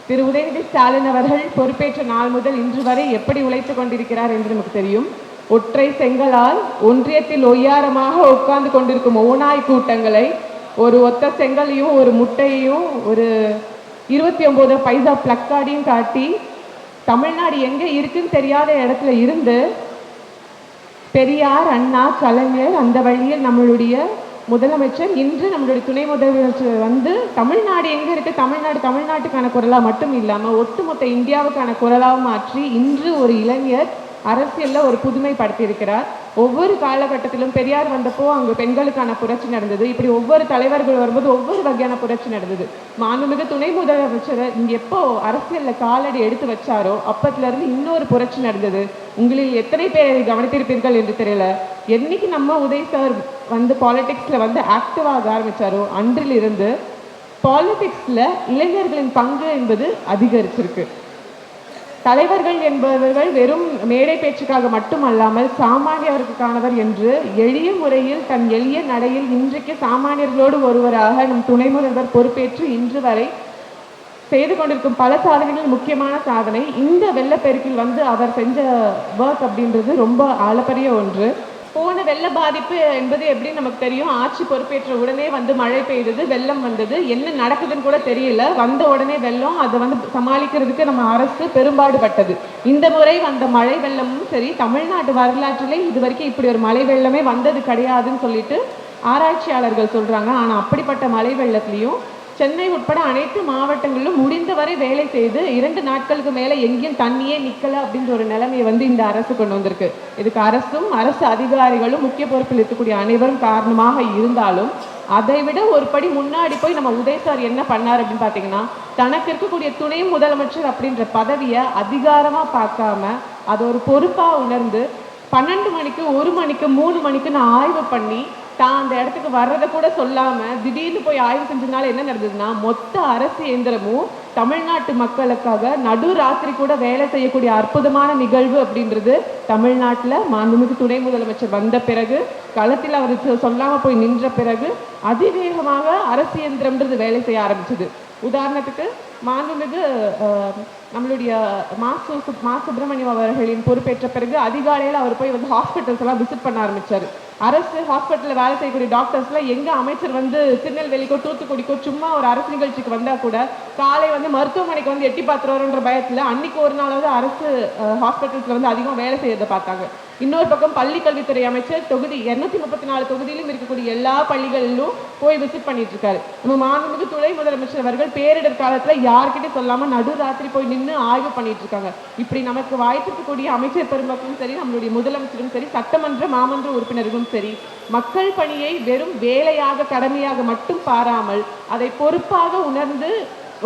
திரு உதயநிதி ஸ்டாலின் அவர்கள் பொறுப்பேற்ற நாள் முதல் இன்று வரை எப்படி உழைத்துக் கொண்டிருக்கிறார் என்று நமக்கு தெரியும். ஒற்றை செங்கலால் ஒன்றியத்தில் ஒய்யாரமாக உட்கார்ந்து கொண்டிருக்கும் ஓநாய் கூட்டங்களை ஒரு ஒத்த செங்கலையும் ஒரு முட்டையையும் ஒரு 29 பைசா பிளக்கார்டையும் காட்டி தமிழ்நாடு எங்க இருக்குன்னு தெரியாத இடத்துல இருந்து பெரியார், அண்ணா, கலைஞர் அந்த வழியில் நம்மளுடைய முதலமைச்சர், இன்று நம்மளுடைய துணை முதலமைச்சர் வந்து தமிழ்நாடு எங்க இருக்கு, தமிழ்நாட்டுக்கான குரலா மட்டும் இல்லாம ஒட்டுமொத்த இந்தியாவுக்கான குரலாக மாற்றி இன்று ஒரு இளைஞர் அரசியல்ல ஒரு புதுமைப்படுத்தி இருக்கிறார். ஒவ்வொரு காலகட்டத்திலும் பெரியார் வந்தப்போ அங்கு பெண்களுக்கான புரட்சி நடந்தது. இப்படி ஒவ்வொரு தலைவர்கள் வரும்போது ஒவ்வொரு வகையான புரட்சி நடந்தது. மாண்புமிகு துணை முதலமைச்சர் இங்க எப்போ அரசியல்ல காலடி எடுத்து வச்சாரோ அப்பத்துல இருந்து இன்னொரு புரட்சி நடந்தது. உங்களில் எத்தனை பேர் கவனித்திருப்பீர்கள் என்று தெரியல. என்னைக்கு நம்ம உதய் சார் வந்து பாலிடிக்ஸ்ல வந்து ஆக்டிவாக ஆரம்பிச்சாரோ அன்றிலிருந்து பாலிடிக்ஸ்ல இளைஞர்களின் பங்கு என்பது அதிகரிச்சிருக்கு. தலைவர்கள் என்பவர்கள் வெறும் மேடை பேச்சுக்காக மட்டுமல்லாமல் சாமானியர்களுக்கானவர் என்று எளிய முறையில் தன் எளிய நடையில் இன்றைக்கு சாமானியர்களோடு ஒருவராக நம் துணை முதல்வர் பொறுப்பேற்று இன்று வரை செய்து கொண்டிருக்கும் பல சாதனைகள் முக்கியமான சாதனை. இந்த வெள்ளப்பெருக்கில் வந்து அவர் செஞ்ச ஒர்க் அப்படின்றது ரொம்ப அளப்பரிய ஒன்று. போன வெள்ள பாதிப்பு என்பது எப்படி நமக்கு தெரியும். ஆட்சி பொறுப்பேற்ற உடனே வந்து மழை பெய்தது, வெள்ளம் வந்தது, என்ன நடக்குதுன்னு கூட தெரியல. வந்த உடனே வெள்ளம், அதை வந்து சமாளிக்கிறதுக்கு நம்ம அரசு பெரும்பாடுபட்டது. இந்த முறை வந்த மழை வெள்ளமும் சரி, தமிழ்நாட்டு வரலாற்றிலே இது வரைக்கும் இப்படி ஒரு மழை வெள்ளமே வந்தது கிடையாதுன்னு சொல்லிட்டு ஆராய்ச்சியாளர்கள் சொல்றாங்க. ஆனா அப்படிப்பட்ட மழை வெள்ளத்திலையும் சென்னை உட்பட அனைத்து மாவட்டங்களிலும் முடிந்தவரை வேலை செய்து 2 நாட்களுக்கு மேலே எங்கேயும் தண்ணியே நிற்கல அப்படின்ற ஒரு நிலைமையை வந்து இந்த அரசு கொண்டு வந்திருக்கு. இதுக்கு அரசும் அரசு அதிகாரிகளும் முக்கிய பொறுப்பில் இருக்கக்கூடிய அனைவரும் காரணமாக இருந்தாலும் அதை விட ஒரு படி முன்னாடி போய் நம்ம உதய் சார் என்ன பண்ணார் அப்படின்னு பார்த்தீங்கன்னா, தனக்கு இருக்கக்கூடிய துணை முதலமைச்சர் அப்படின்ற பதவியை அதிகாரமாக பார்க்காம அதை ஒரு பொறுப்பாக உணர்ந்து 12 மணிக்கு 1 மணிக்கு 3 மணிக்கு நான் ஆய்வு பண்ணி தான் அந்த இடத்துக்கு வர்றதை கூட சொல்லாம திடீர்னு போய் ஆய்வு செஞ்சதுனால என்ன நடந்ததுன்னா, மொத்த அரசு இயந்திரமும் தமிழ்நாட்டு மக்களுக்காக நடு ராத்திரி கூட வேலை செய்யக்கூடிய அற்புதமான நிகழ்வு அப்படின்றது தமிழ்நாட்டில் மாண்புமிகு துணை முதலமைச்சர் வந்த பிறகு, களத்தில் அவர் சொல்லாம போய் நின்ற பிறகு அதிவேகமாக அரசு இயந்திரம்ன்றது வேலை செய்ய ஆரம்பிச்சது. உதாரணத்துக்கு மாண்புமிகு நம்மளுடைய மா சுப்பிரமணியம் அவர்களின் பொறுப்பேற்ற பிறகு அதிகாலையில் அவர் போய் வந்து ஹாஸ்பிட்டல்ஸ் எல்லாம் விசிட் பண்ண ஆரம்பிச்சாரு. அரசு ஹாஸ்பிட்டலில் வேலை செய்யக்கூடிய டாக்டர்ஸ்லாம் எங்க அமைச்சர் வந்து திருநெல்வேலிக்கோ தூத்துக்குடிக்கோ சும்மா ஒரு அரசு நிகழ்ச்சிக்கு வந்தா கூட காலை வந்து மருத்துவமனைக்கு வந்து எட்டி பார்த்துருவோன்ற பயத்துல அன்னைக்கு ஒரு நாளாவது அரசு ஹாஸ்பிட்டல்ஸ்ல வந்து அதிகம் வேலை செய்யறதை பார்த்தாங்க. இன்னொரு பக்கம் பள்ளி கல்வித்துறை அமைச்சர் தொகுதி 234 தொகுதியிலும் இருக்கக்கூடிய எல்லா பள்ளிகளிலும் போய் விசிட் பண்ணிட்டு இருக்காரு. நம்ம மாண்புமிகு துணை முதலமைச்சர் அவர்கள் பேரிடர் காலத்துல யார்கிட்ட சொல்லாம நடு ராத்திரி போய் நின்று ஆய்வு பண்ணிட்டு இருக்காங்க. இப்படி நமக்கு வாய்ப்பிருக்கக்கூடிய அமைச்சர் பெருமக்களும் சரி, நம்மளுடைய முதலமைச்சரும் சரி, சட்டமன்ற மாமன்ற உறுப்பினர்களும் சரி, மக்கள் பணியை வெறும் வேலையாக கடமையாக மட்டும் பாராமல் அதை பொறுப்பாக உணர்ந்து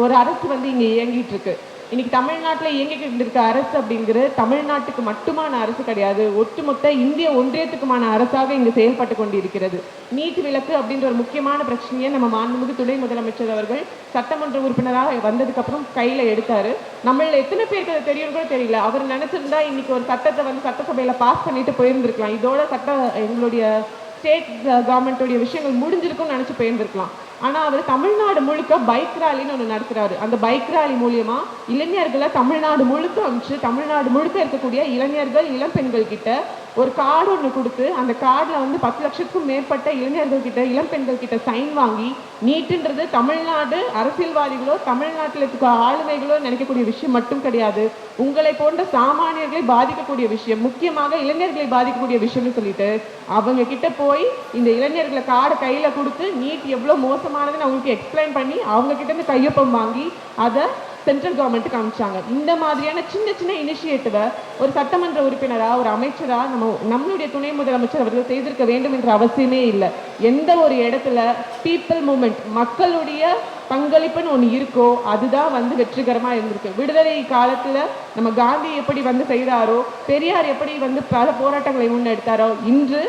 ஒரு அரசு வந்து இங்க இயங்கிட்டு இருக்கு. இன்னைக்கு தமிழ்நாட்டில் இயங்கிக்கிட்டு இருக்க அரசு அப்படிங்கிறது தமிழ்நாட்டுக்கு மட்டுமான அரசு கிடையாது, ஒட்டுமொத்த இந்திய ஒன்றியத்துக்குமான அரசாக இங்கு செயல்பட்டு கொண்டிருக்கிறது. நீட் விலக்கு அப்படின்ற ஒரு முக்கியமான பிரச்சனையை நம்ம மாண்புமிகு துணை முதலமைச்சர் அவர்கள் சட்டமன்ற உறுப்பினராக வந்ததுக்கு அப்புறம் கையில எடுத்தாரு. நம்மள எத்தனை பேருக்கு அது தெரியும் கூட தெரியல. அவர் நினைச்சிருந்தா இன்னைக்கு ஒரு சட்டத்தை வந்து சட்டசபையில பாஸ் பண்ணிட்டு போயிருந்திருக்கலாம். இதோட எங்களுடைய ஸ்டேட் கவர்மெண்ட்டுடைய விஷயங்கள் முடிஞ்சிருக்கும்னு நினைச்சு போயிருந்திருக்கலாம். ஆனா அவர் தமிழ்நாடு முழுக்க பைக் ராலின்னு ஒன்று நடத்துறாரு. அந்த பைக் ராலி மூலியமா இளைஞர்களை தமிழ்நாடு முழுக்க அனுப்பிச்சு தமிழ்நாடு முழுக்க இருக்கக்கூடிய இளைஞர்கள் இளம்பெண்கள் கிட்ட ஒரு கார்டு ஒன்று கொடுத்து அந்த கார்டில் வந்து 10 லட்சத்துக்கும் மேற்பட்ட இளைஞர்கள் கிட்ட இளம்பெண்கள் கிட்ட சைன் வாங்கி, நீட்டுன்றது தமிழ்நாடு அரசியல்வாதிகளோ தமிழ்நாட்டில் இருக்க ஆளுமைகளோ நினைக்கக்கூடிய விஷயம் மட்டும் கிடையாது, உங்களை போன்ற சாமானியர்களை பாதிக்கக்கூடிய விஷயம், முக்கியமாக இளைஞர்களை பாதிக்கக்கூடிய விஷயம்னு சொல்லிட்டு அவங்க கிட்ட போய் இந்த இளைஞர்களை கார்டு கையில கொடுத்து நீட் எவ்வளவு மோசமானதுன்னு அவங்களுக்கு எக்ஸ்பிளைன் பண்ணி அவங்க கிட்ட இருந்து கையொப்பம் வாங்கி அதை சென்ட்ரல் கவர்மெண்ட்டுக்கு அனுப்பிச்சாங்க. இந்த மாதிரியான சின்ன சின்ன இனிஷியேட்டிவை ஒரு சட்டமன்ற உறுப்பினரா ஒரு அமைச்சரா நம்மளுடைய துணை முதலமைச்சர் அவர்கள் செய்திருக்க வேண்டும் என்ற அவசியமே இல்லை. எந்த ஒரு இடத்துல பீப்புள் மூமெண்ட் மக்களுடைய பங்களிப்புன்னு ஒன்று இருக்கோ அதுதான் வந்து வெற்றிகரமாக இருந்திருக்கு. விடுதலை காலத்துல நம்ம காந்தி எப்படி வந்து செய்தாரோ, பெரியார் எப்படி வந்து பல போராட்டங்களை முன்னெடுத்தாரோ, இன்று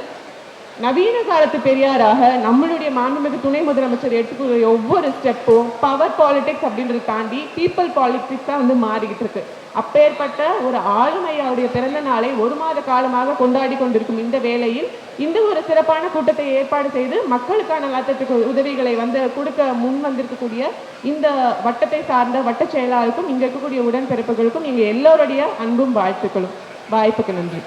நவீன காலத்து பெரியாராக நம்மளுடைய மாண்புமிகு துணை முதலமைச்சர் எடுத்துக்கூடிய ஒவ்வொரு ஸ்டெப்பும் பவர் பாலிடிக்ஸ் அப்படின்றத தாண்டி பீப்புள் பாலிடிக்ஸ் தான் வந்து மாறிக்கிட்டு இருக்கு. அப்பேற்பட்ட ஒரு ஆளுமையாவுடைய பிறந்த நாளை 1 மாத காலமாக கொண்டாடி கொண்டிருக்கும் இந்த வேளையில் இந்த ஒரு சிறப்பான கூட்டத்தை ஏற்பாடு செய்து மக்களுக்கான நலத்திட்ட உதவிகளை கொடுக்க முன் வந்திருக்கக்கூடிய இந்த வட்டத்தை சார்ந்த வட்ட செயலாளருக்கும் இங்க இருக்கக்கூடிய உடன்பிறப்புகளுக்கும் எங்க எல்லோருடைய அன்பும் வாழ்த்துக்களும். வாய்ப்புக்கு நன்றி.